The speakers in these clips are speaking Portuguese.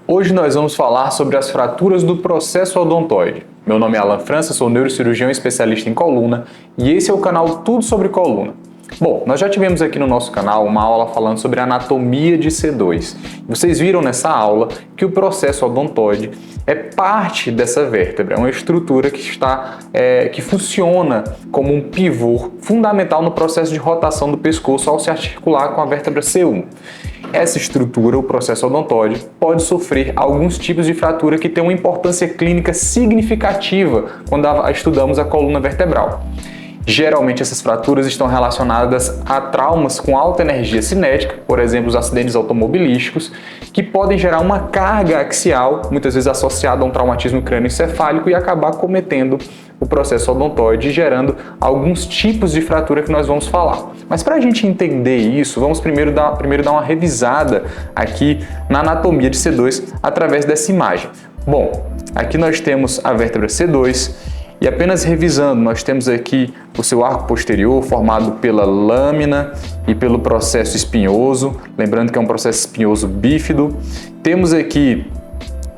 Hoje nós vamos falar sobre as fraturas do processo odontoide. Meu nome é Alan França, sou neurocirurgião especialista em coluna e esse é o canal Tudo Sobre Coluna. Bom, nós já tivemos aqui no nosso canal uma aula falando sobre a anatomia de C2. Vocês viram nessa aula que o processo odontoide é parte dessa vértebra, é uma estrutura que funciona como um pivô fundamental no processo de rotação do pescoço ao se articular com a vértebra C1. Essa estrutura, o processo odontoide, pode sofrer alguns tipos de fratura que têm uma importância clínica significativa quando estudamos a coluna vertebral. Geralmente essas fraturas estão relacionadas a traumas com alta energia cinética, por exemplo, os acidentes automobilísticos, que podem gerar uma carga axial, muitas vezes associada a um traumatismo crânioencefálico e acabar cometendo o processo odontoide, gerando alguns tipos de fratura que nós vamos falar. Mas para a gente entender isso, vamos primeiro dar uma revisada aqui na anatomia de C2 através dessa imagem. Bom, aqui nós temos a vértebra C2, e apenas revisando, nós temos aqui o seu arco posterior formado pela lâmina e pelo processo espinhoso, lembrando que é um processo espinhoso bífido. Temos aqui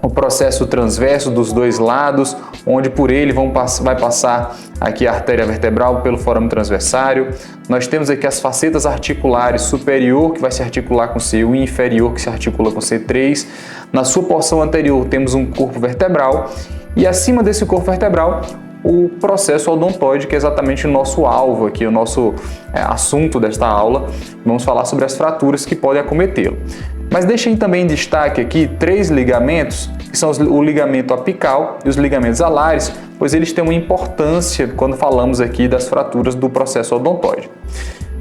o processo transverso dos dois lados, onde por ele vai passar aqui a artéria vertebral pelo forame transversário. Nós temos aqui as facetas articulares superior, que vai se articular com C1, e inferior, que se articula com C3. Na sua porção anterior temos um corpo vertebral e acima desse corpo vertebral o processo odontoide, que é exatamente o nosso alvo aqui, o nosso assunto desta aula. Vamos falar sobre as fraturas que podem acometê-lo. Mas deixem também em destaque aqui 3 ligamentos, que são o ligamento apical e os ligamentos alares, pois eles têm uma importância quando falamos aqui das fraturas do processo odontoide.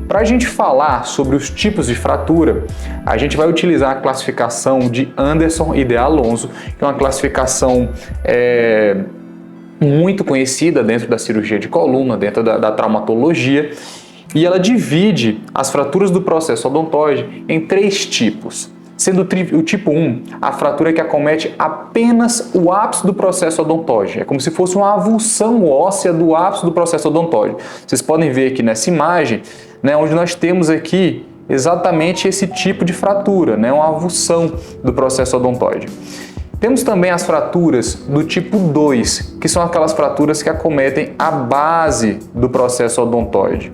Para a gente falar sobre os tipos de fratura, a gente vai utilizar a classificação de Anderson e de Alonso, que é uma classificação muito conhecida dentro da cirurgia de coluna, dentro da traumatologia, e ela divide as fraturas do processo odontoide em 3 tipos, sendo o tipo 1 a fratura que acomete apenas o ápice do processo odontoide. É como se fosse uma avulsão óssea do ápice do processo odontoide. Vocês podem ver aqui nessa imagem, onde nós temos aqui exatamente esse tipo de fratura, uma avulsão do processo odontoide. Temos também as fraturas do tipo 2, que são aquelas fraturas que acometem a base do processo odontoide.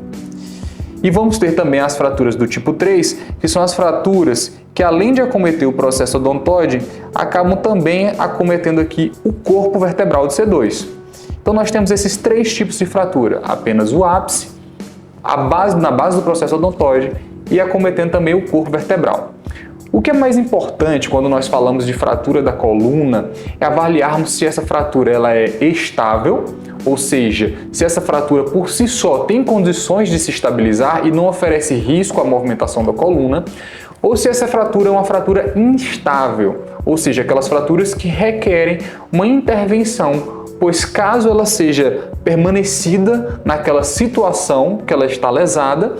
E vamos ter também as fraturas do tipo 3, que são as fraturas que, além de acometer o processo odontoide, acabam também acometendo aqui o corpo vertebral de C2. Então nós temos esses 3 tipos de fratura, apenas o ápice, na base do processo odontoide e acometendo também o corpo vertebral. O que é mais importante quando nós falamos de fratura da coluna é avaliarmos se essa fratura ela é estável, ou seja, se essa fratura por si só tem condições de se estabilizar e não oferece risco à movimentação da coluna, ou se essa fratura é uma fratura instável, ou seja, aquelas fraturas que requerem uma intervenção, pois caso ela seja permanecida naquela situação que ela está lesada,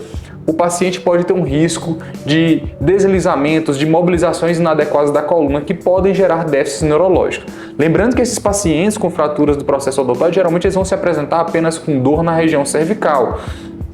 o paciente pode ter um risco de deslizamentos, de mobilizações inadequadas da coluna que podem gerar déficits neurológicos. Lembrando que esses pacientes com fraturas do processo odontoide, geralmente eles vão se apresentar apenas com dor na região cervical.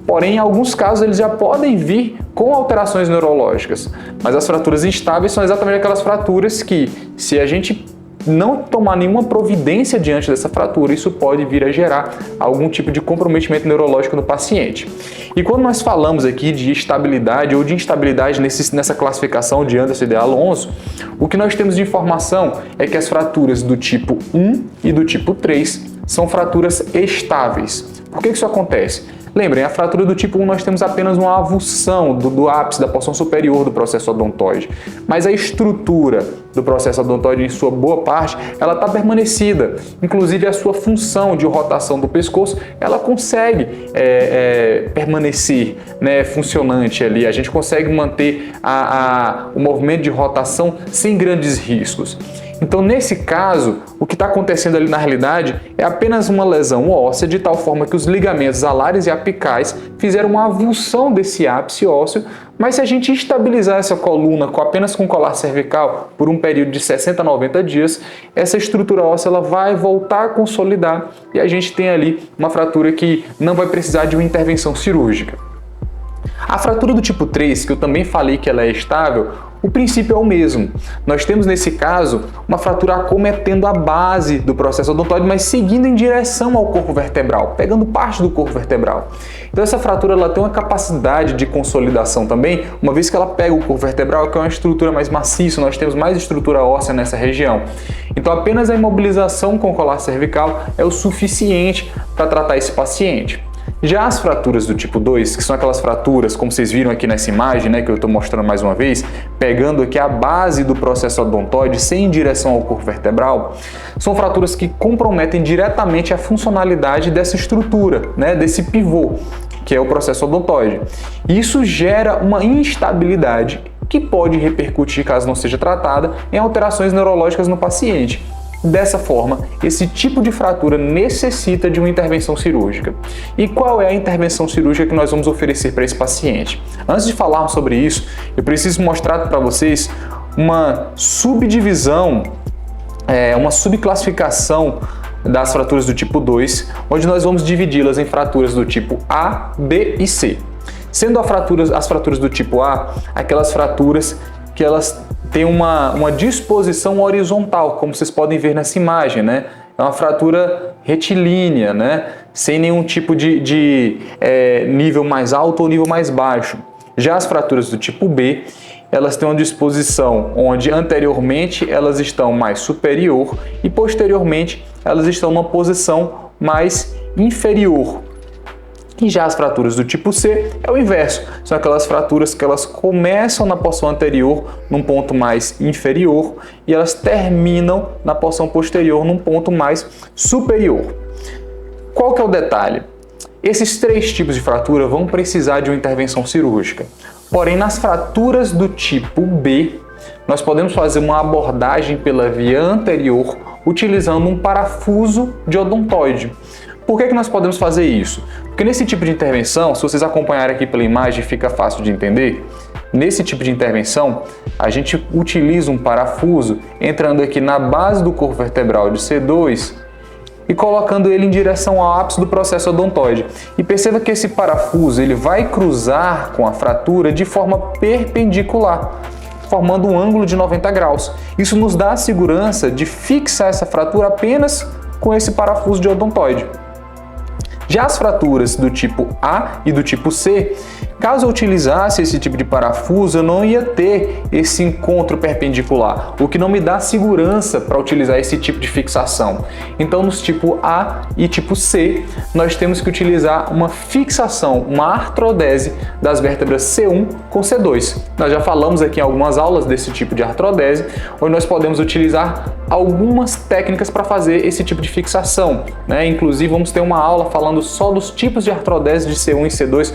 Porém, em alguns casos, eles já podem vir com alterações neurológicas. Mas as fraturas instáveis são exatamente aquelas fraturas que, se a gente não tomar nenhuma providência diante dessa fratura, isso pode vir a gerar algum tipo de comprometimento neurológico no paciente. E quando nós falamos aqui de estabilidade ou de instabilidade nessa classificação de Anderson e de Alonso, o que nós temos de informação é que as fraturas do tipo 1 e do tipo 3 são fraturas estáveis. Por que isso acontece? Lembrem, a fratura do tipo 1 nós temos apenas uma avulsão do ápice da porção superior do processo odontoide, mas a estrutura do processo odontoide, em sua boa parte, ela está permanecida. Inclusive a sua função de rotação do pescoço, ela consegue permanecer funcionante ali. A gente consegue manter o movimento de rotação sem grandes riscos. Então, nesse caso, o que está acontecendo ali na realidade é apenas uma lesão óssea, de tal forma que os ligamentos alares e apicais fizeram uma avulsão desse ápice ósseo, mas se a gente estabilizar essa coluna apenas com colar cervical por um período de 60 a 90 dias, essa estrutura óssea ela vai voltar a consolidar e a gente tem ali uma fratura que não vai precisar de uma intervenção cirúrgica. A fratura do tipo 3, que eu também falei que ela é estável, o princípio é o mesmo. Nós temos, nesse caso, uma fratura acometendo a base do processo odontoide, mas seguindo em direção ao corpo vertebral, pegando parte do corpo vertebral. Então essa fratura ela tem uma capacidade de consolidação também, uma vez que ela pega o corpo vertebral, que é uma estrutura mais maciça, nós temos mais estrutura óssea nessa região. Então apenas a imobilização com o colar cervical é o suficiente para tratar esse paciente. Já as fraturas do tipo 2, que são aquelas fraturas, como vocês viram aqui nessa imagem, né, que eu estou mostrando mais uma vez, pegando aqui a base do processo odontoide sem direção ao corpo vertebral, são fraturas que comprometem diretamente a funcionalidade dessa estrutura, né, desse pivô, que é o processo odontoide. Isso gera uma instabilidade que pode repercutir, caso não seja tratada, em alterações neurológicas no paciente. Dessa forma, esse tipo de fratura necessita de uma intervenção cirúrgica. E qual é a intervenção cirúrgica que nós vamos oferecer para esse paciente? Antes de falarmos sobre isso, eu preciso mostrar para vocês uma subdivisão, uma subclassificação das fraturas do tipo 2, onde nós vamos dividi-las em fraturas do tipo A, B e C. Sendo as fraturas do tipo A, aquelas fraturas que elas têm uma disposição horizontal, como vocês podem ver nessa imagem, né? É uma fratura retilínea, né? Sem nenhum tipo de nível mais alto ou nível mais baixo. Já as fraturas do tipo B, elas têm uma disposição onde anteriormente elas estão mais superior e posteriormente elas estão numa posição mais inferior. E já as fraturas do tipo C é o inverso, são aquelas fraturas que elas começam na porção anterior num ponto mais inferior e elas terminam na porção posterior num ponto mais superior. Qual que é o detalhe? Esses três tipos de fratura vão precisar de uma intervenção cirúrgica, porém nas fraturas do tipo B, nós podemos fazer uma abordagem pela via anterior utilizando um parafuso de odontoide. Por que nós podemos fazer isso? Porque nesse tipo de intervenção, se vocês acompanharem aqui pela imagem, fica fácil de entender. Nesse tipo de intervenção, a gente utiliza um parafuso entrando aqui na base do corpo vertebral de C2 e colocando ele em direção ao ápice do processo odontoide. E perceba que esse parafuso ele vai cruzar com a fratura de forma perpendicular, formando um ângulo de 90 graus. Isso nos dá a segurança de fixar essa fratura apenas com esse parafuso de odontoide. Já as fraturas do tipo A e do tipo C, caso eu utilizasse esse tipo de parafuso, eu não ia ter esse encontro perpendicular, o que não me dá segurança para utilizar esse tipo de fixação. Então, nos tipo A e tipo C, nós temos que utilizar uma fixação, uma artrodese das vértebras C1 com C2. Nós já falamos aqui em algumas aulas desse tipo de artrodese, onde nós podemos utilizar algumas técnicas para fazer esse tipo de fixação, né? Inclusive, vamos ter uma aula falando só dos tipos de artrodese de C1 e C2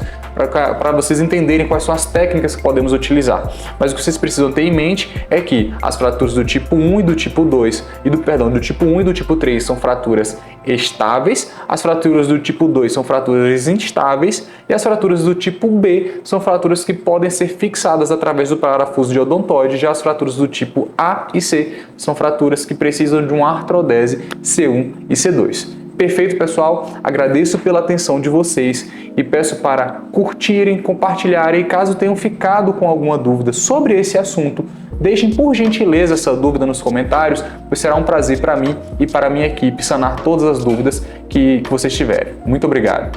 para vocês entenderem quais são as técnicas que podemos utilizar. Mas o que vocês precisam ter em mente é que as fraturas do tipo 1 e do tipo 2 do tipo 1 e do tipo 3 são fraturas estáveis, as fraturas do tipo 2 são fraturas instáveis e as fraturas do tipo B são fraturas que podem ser fixadas através do parafuso de odontoide. Já as fraturas do tipo A e C são fraturas que precisam de uma artrodese C1 e C2. Perfeito, pessoal? Agradeço pela atenção de vocês e peço para curtirem, compartilharem e caso tenham ficado com alguma dúvida sobre esse assunto, deixem por gentileza essa dúvida nos comentários, pois será um prazer para mim e para a minha equipe sanar todas as dúvidas que vocês tiverem. Muito obrigado!